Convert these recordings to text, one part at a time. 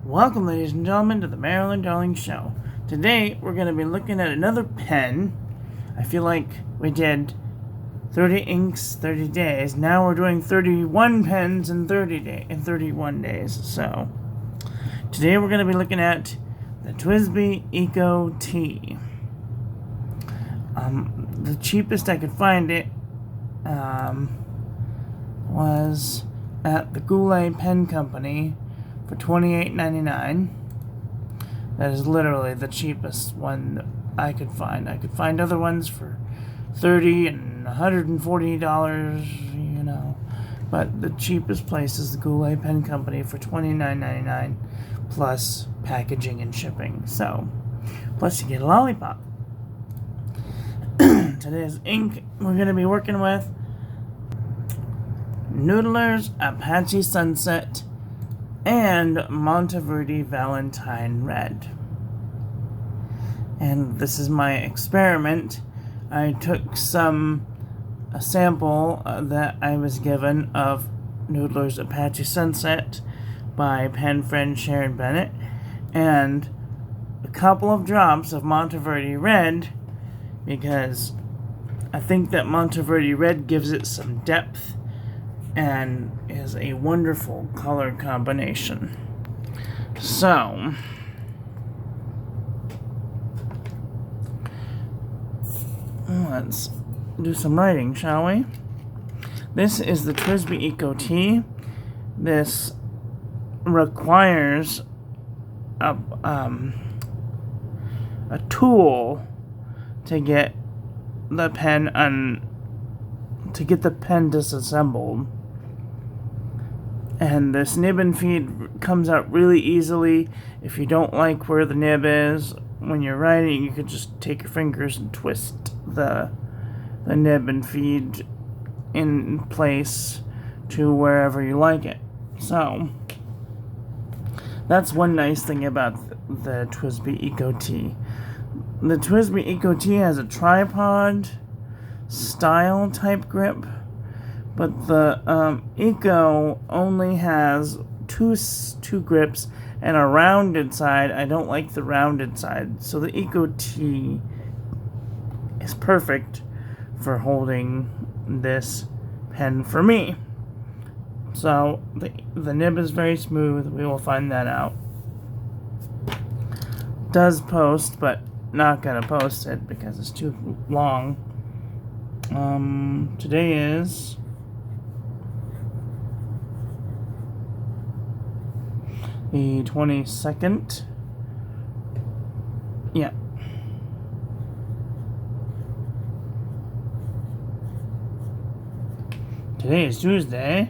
Welcome, ladies and gentlemen, to the Marilyn Darling Show. Today, we're going to be looking at another pen. I feel like we did 30 inks, 30 days. Now we're doing 31 pens in 31 days. So, today we're going to be looking at the TWSBI Eco T. The cheapest I could find it was at the Goulet Pen Company for $28.99. That is literally the cheapest one that I could find. I could find other ones for $30 and $140, but the cheapest place is the Goulet Pen Company for $29.99 plus packaging and shipping. So, plus you get a lollipop. Today's ink we're going to be working with Noodler's Apache Sunset and Monteverde Valentine Red. And this is my experiment. I took a sample that I was given of Noodler's Apache Sunset by pen friend Sharon Bennett and a couple of drops of Monteverde Red, because I think that Monteverde Red gives it some depth and is a wonderful color combination. So, let's do some writing, shall we? This is the TWSBI Eco T. This requires a tool to get the pen disassembled. And this nib and feed comes out really easily. If you don't like where the nib is when you're writing, you could just take your fingers and twist the nib and feed in place to wherever you like it. So, that's one nice thing about the TWSBI Eco T. The TWSBI Eco T has a tripod style type grip, but the Eco only has two grips and a rounded side. I don't like the rounded side, so the Eco T is perfect for holding this pen for me. So the nib is very smooth. We will find that out. Does post, but not gonna post it because it's too long. Today is the 22nd. Yeah. Today is Tuesday.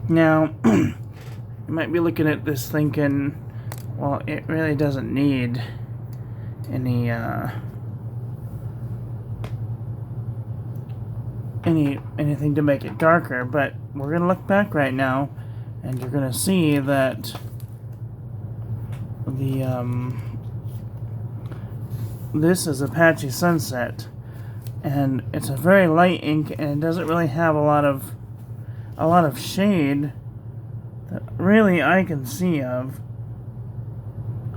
Now, you might be looking at this thinking, well, it really doesn't need anything to make it darker, but we're gonna look back right now, and you're gonna see that this is Apache Sunset, and it's a very light ink, and it doesn't really have a lot of shade that really I can see of.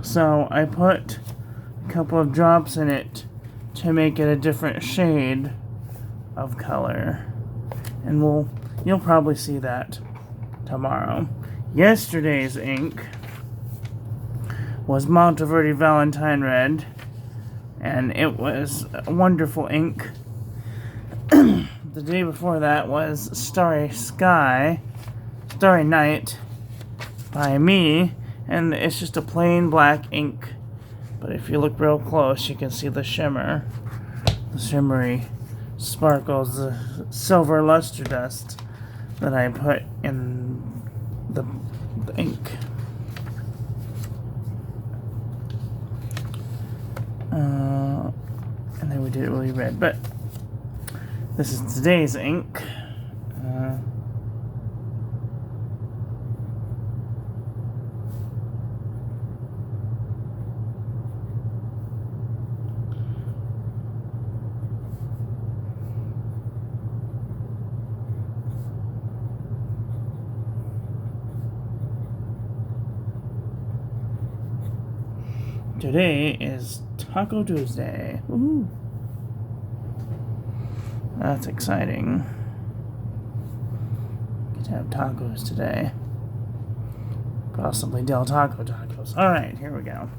So I put a couple of drops in it to make it a different shade of color. And you'll probably see that tomorrow. Yesterday's ink was Monteverde Valentine Red, and it was a wonderful ink. The day before that was Starry Night by me, and it's just a plain black ink. But if you look real close, you can see the shimmer, the shimmery sparkles, the silver luster dust that I put in really red. But this is today's ink. Today is Taco Tuesday. Woohoo! That's exciting. Get to have tacos today. Possibly Del Taco tacos. Alright, here we go.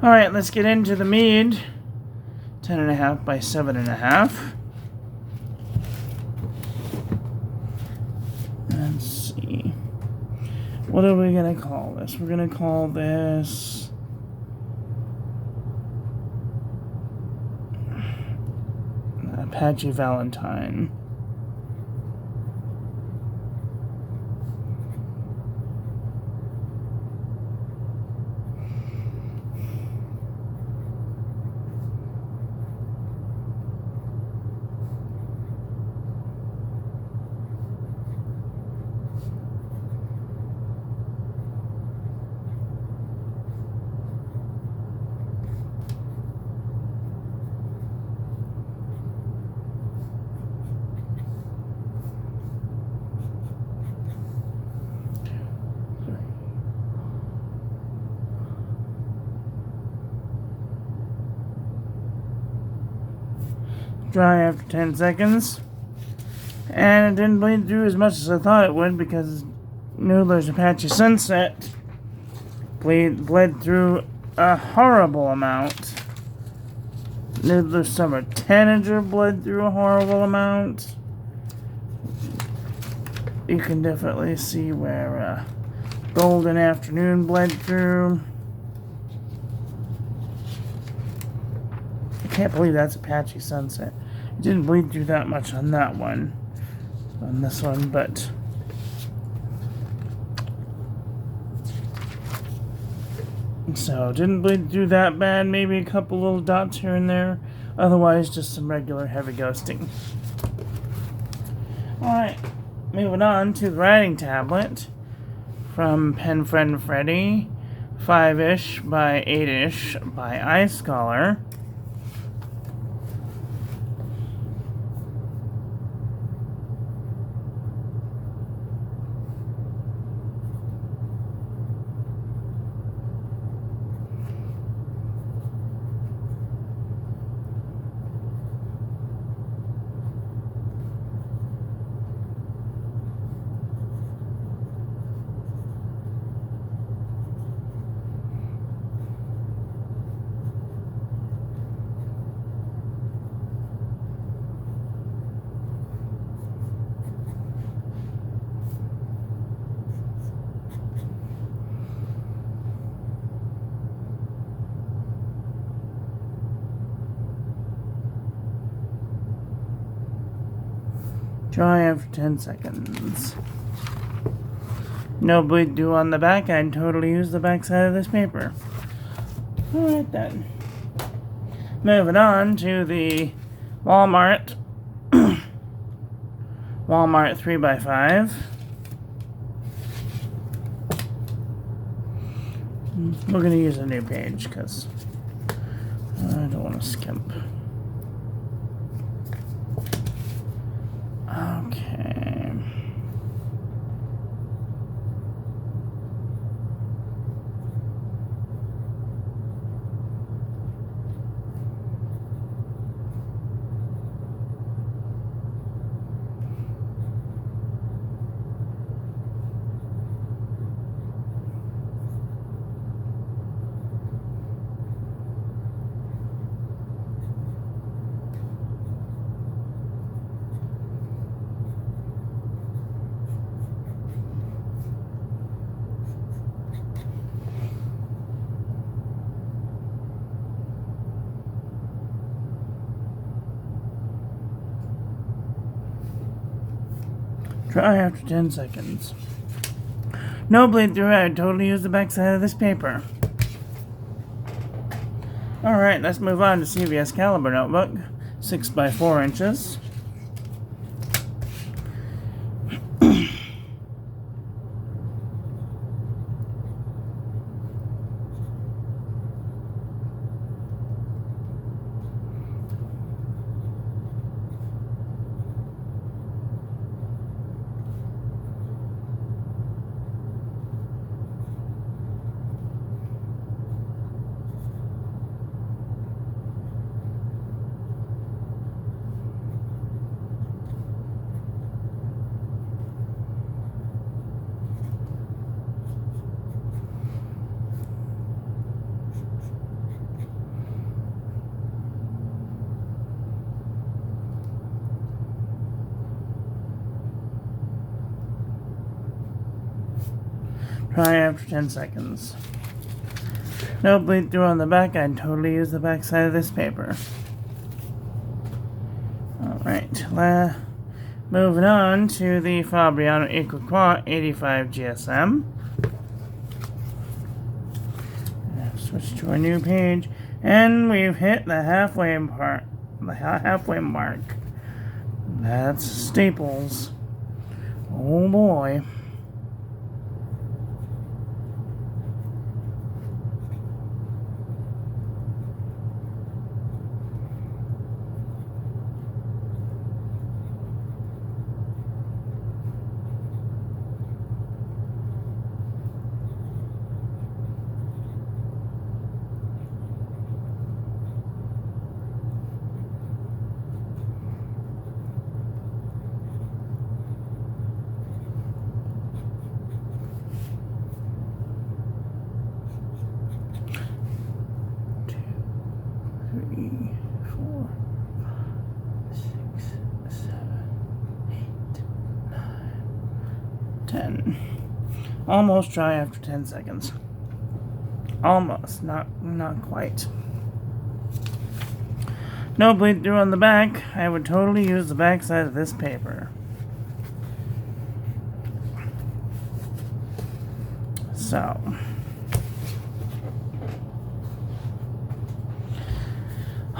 Alright, let's get into the Mead. 10.5 by 7.5. Let's see. What are we going to call this? We're going to call this Apache Valentine. Dry after 10 seconds, and it didn't bleed through as much as I thought it would because Noodler's Apache Sunset bled through a horrible amount. Noodler's Summer Tanager bled through a horrible amount. You can definitely see where Golden Afternoon bled through. I can't believe that's Apache Sunset. It didn't bleed through that much on that one. On this one, but so didn't bleed through that bad. Maybe a couple little dots here and there. Otherwise, just some regular heavy ghosting. Alright, moving on to the writing tablet from Pen Friend Freddy. 5-ish by 8-ish by iScholar. Dry after 10 seconds. No bleed due on the back. I'd totally use the back side of this paper. Alright then. Moving on to the Walmart 3x5. We're going to use a new page because I don't want to skimp. Okay. Dry after 10 seconds. No bleed through. I would totally use the back side of this paper. Alright, let's move on to CVS Caliber Notebook. 6 by 4 inches. Try after 10 seconds. No bleed through on the back. I'd totally use the back side of this paper. Alright, moving on to the Fabriano Equiquant 85 GSM. Switch to a new page, and we've hit the halfway mark. That's staples. Oh boy. Almost dry after 10 seconds. Almost, not quite. No bleed through on the back. I would totally use the back side of this paper. So.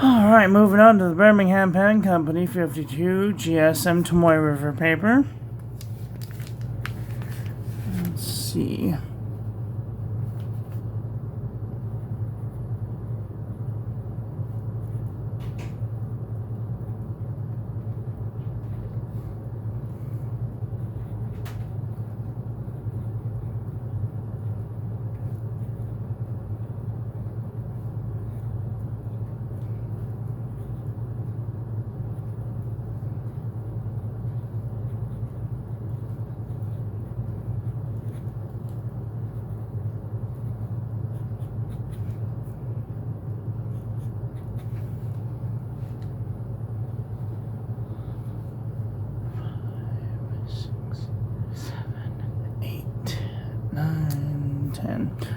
Alright, moving on to the Birmingham Pen Company 52 GSM Tomoy River paper. See.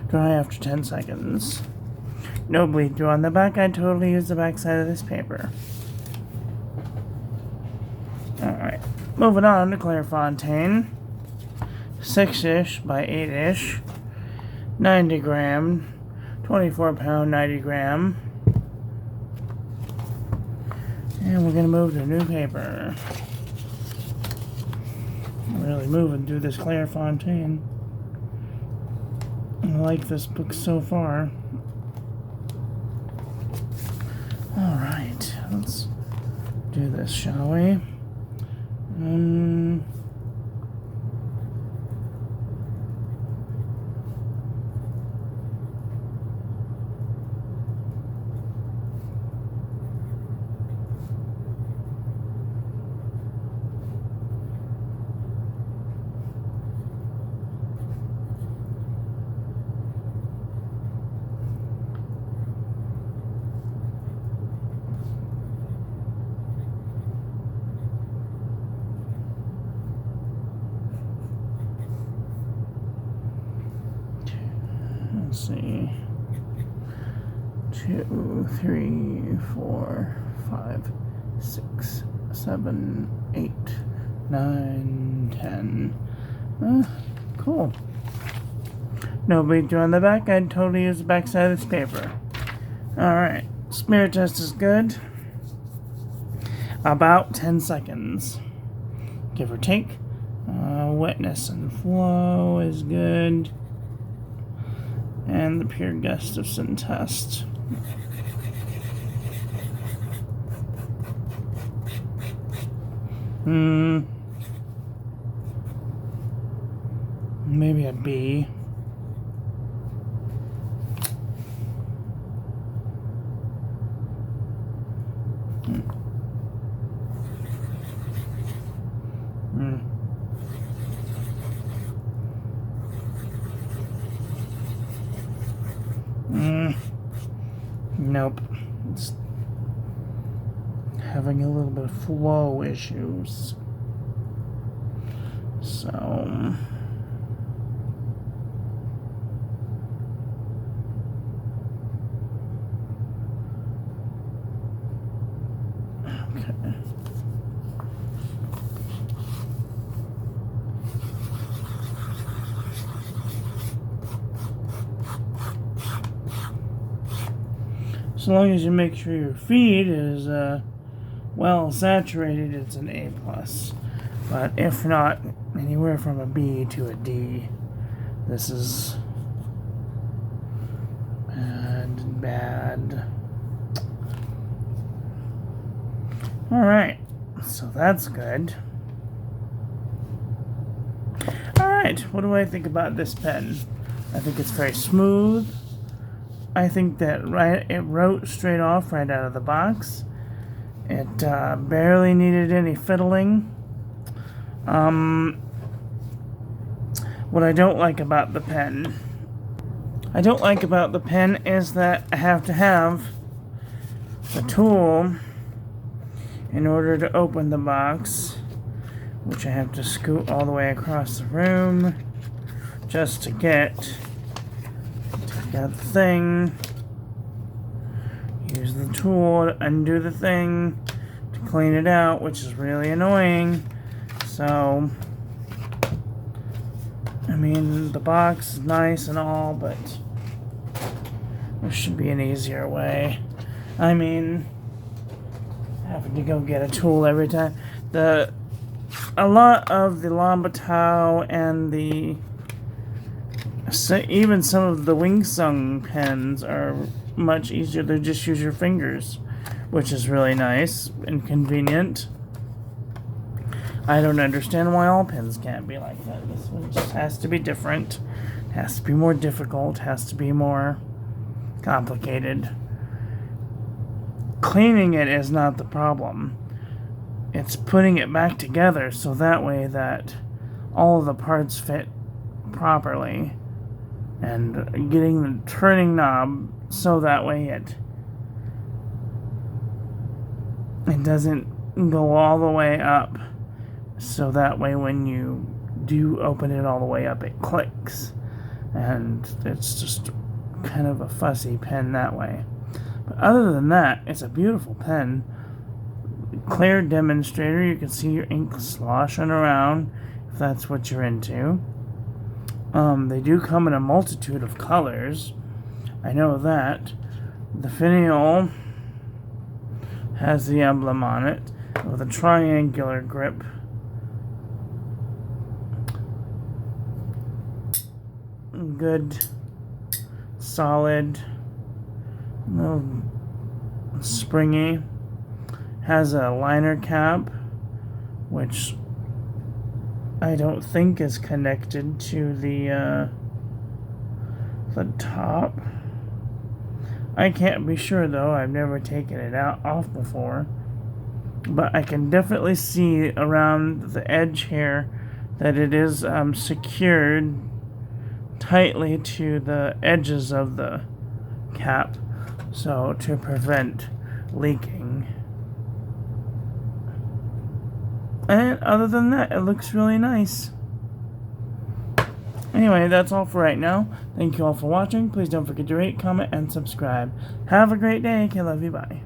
Dry after 10 seconds. No bleed through on the back. I'd totally use the back side of this paper. Alright. Moving on to Clairfontaine. 6-ish by 8-ish. 90 gram. 24 pound, 90 gram. And we're going to move to a new paper. I'm really moving through this Clairfontaine. I like this book so far. Alright, let's do this, shall we? Let's see. 2, 3, 4, 5, 6, 7, 8, 9, 10. Cool. No bleed-through on the back. I'd totally use the back side of this paper. Alright. Smear test is good. About 10 seconds. Give or take. Wetness and flow is good. And the pure Gustafson test. Maybe a B. Nope. It's having a little bit of flow issues. So... okay. As long as you make sure your feed is well saturated, it's an A+. But if not, anywhere from a B to a D. This is bad. Alright, so that's good. Alright, what do I think about this pen? I think it's very smooth. I think that it wrote straight off right out of the box. It barely needed any fiddling. What I don't like about the pen is that I have to have the tool in order to open the box, which I have to scoot all the way across the room just to get the thing, use the tool to undo the thing to clean it out, which is really annoying. So, I mean, the box is nice and all, but there should be an easier way. I mean, having to go get a tool every time. A lot of the Lombatow and even some of the Wingsung pens are much easier. They just use your fingers, which is really nice and convenient. I don't understand why all pens can't be like that. This one just has to be different. It has to be more difficult. It has to be more complicated. Cleaning it is not the problem. It's putting it back together so that way that all of the parts fit properly. And getting the turning knob so that way it doesn't go all the way up, so that way when you do open it all the way up it clicks, and it's just kind of a fussy pen that way. But other than that, it's a beautiful pen. Clear demonstrator, you can see your ink sloshing around if that's what you're into. They do come in a multitude of colors. I know that. The finial has the emblem on it with a triangular grip. Good, solid, little springy. Has a liner cap, which I don't think is connected to the top. I can't be sure though. I've never taken it off before, but I can definitely see around the edge here that it is secured tightly to the edges of the cap, so to prevent leaking. And other than that, it looks really nice. Anyway, that's all for right now. Thank you all for watching. Please don't forget to rate, comment, and subscribe. Have a great day. I love you. Bye.